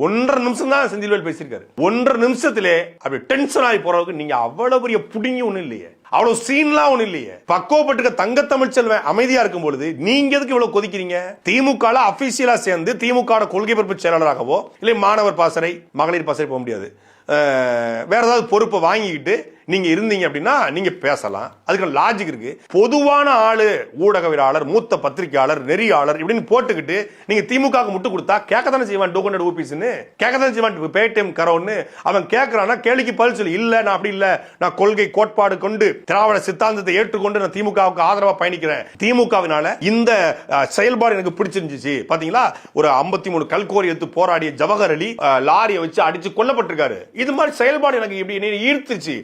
1.5 நிமிஷம் தான் செந்தில்வேல் பேசியிருக்காரு. 1.5 நிமிஷத்திலே அப்படி டென்ஷன் ஆகி போறதுக்கு நீங்க அவ்வளவு பெரிய புடிங்கி ஒண்ணு இல்லையே, அவ்வளவு சீன்லாம் ஒண்ணு இல்லையே. பக்குவப்பட்டுக்க தங்க தமிழ்ச்செல்வன் அமைதியா இருக்கும் பொழுது நீங்க எதுக்கு இவ்வளவு கொதிக்கிறீங்க? திமுக அபிஷியலா சேர்ந்து திமுக கொள்கை பரப்பு செயலாளராகவோ இல்லை மாணவர் பாசறை மகளிர் பாசறை போக முடியாது, வேற ஏதாவது பொறுப்பை வாங்கிக்கிட்டு நீங்க இருந்தீங்க அப்படின்னா நீங்க பேசலாம். அதுக்கு லாஜிக் இருக்கு. பொதுவான ஆளு ஊடகவியலாளர், மூத்த பத்திரிகையாளர், நெறியாளர் இப்படின்னு போட்டுக்கிட்டு நீங்க திமுக முட்டு கொடுத்தா கேட்கத்தானே செய்வான். 200 ஊபிஸ்ன்னு கேட்கத்தானே செய்வான். பேடிஎம் கரோன்னு அவன் கேட்கறான்னா கேள்விக்கு பதில் சொல்லி, இல்ல நான் அப்படி இல்ல, நான் கொள்கை கோட்பாடு கொண்டு திராவிட சித்தாந்தத்தை ஏற்றுக்கொண்டு நான் திமுகவுக்கு ஆதரவா பயணிக்கிறேன். திமுகவினால இந்த செயல்பாடு எனக்கு பிடிச்சிருந்துச்சு. பாத்தீங்களா, ஒரு 53 கல்கோரி எடுத்து போராடிய ஜவஹர் அலி லாரியை வச்சு அடிச்சு கொல்லப்பட்டிருக்காரு. இது மாதிரி செயல்பாடு எனக்கு இப்படி ஈர்த்துச்சு.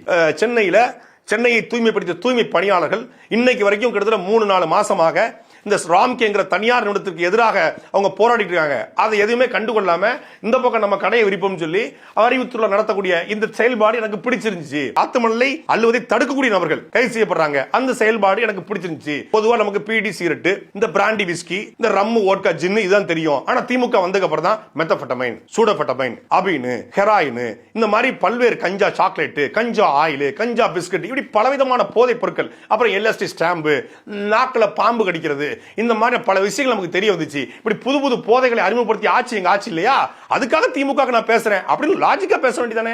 சென்னையை தூய்மைப்படுத்திய தூய்மை பணியாளர்கள் இன்னைக்கு வரைக்கும் கிட்டத்தட்ட 3-4 மாசமாக இந்த ராம்கேங்கிற தனியார் நிறுவனத்திற்கு எதிராக அவங்க போராடிட்டு இருக்காங்க. அதை எதுவுமே கண்டுகொள்ளாம இந்த பக்கம் நம்ம கடையை விரிப்போம் சொல்லி அறிவுத்துறை நடத்தக்கூடிய இந்த செயல்பாடு எனக்கு பிடிச்சிருந்துச்சு. ஆத்துமல்லை அள்ளுவதை தடுக்கக்கூடிய நபர்கள் கைது செய்யப்படுறாங்க. அந்த செயல்பாடு எனக்கு பிடிச்சிருந்துச்சு. பொதுவா நமக்கு பீடி சிகரெட், இந்த பிராண்டி விஸ்கி, இந்த ரம்மு ஓட்கா ஜின்னு இதுதான் தெரியும். ஆனா திமுக வந்ததுக்கு அப்புறம் தான் மெத்தபெட்டமைன், சூடபெட்டமைன், அபின், ஹெராயின், இந்த மாதிரி பல்வேறு கஞ்சா சாக்லேட், கஞ்சா ஆயில், கஞ்சா பிஸ்கட் இப்படி பலவிதமான போதைப் பொருட்கள், அப்புறம் எல்எஸ்டி ஸ்டாம்பு, நாக்குல பாம்பு கடிக்கிறது, இந்த மாதிரி பல விஷயங்கள் நமக்கு தெரிய வந்துச்சு. இப்படி புது புது போதைகளை அறிமுகப்படுத்தி ஆட்சி எங்க ஆட்சி இல்லையா, அதுக்காக திமுக நான் பேசுறேன் அப்படின்னு லாஜிக்கா பேச வேண்டியதானே.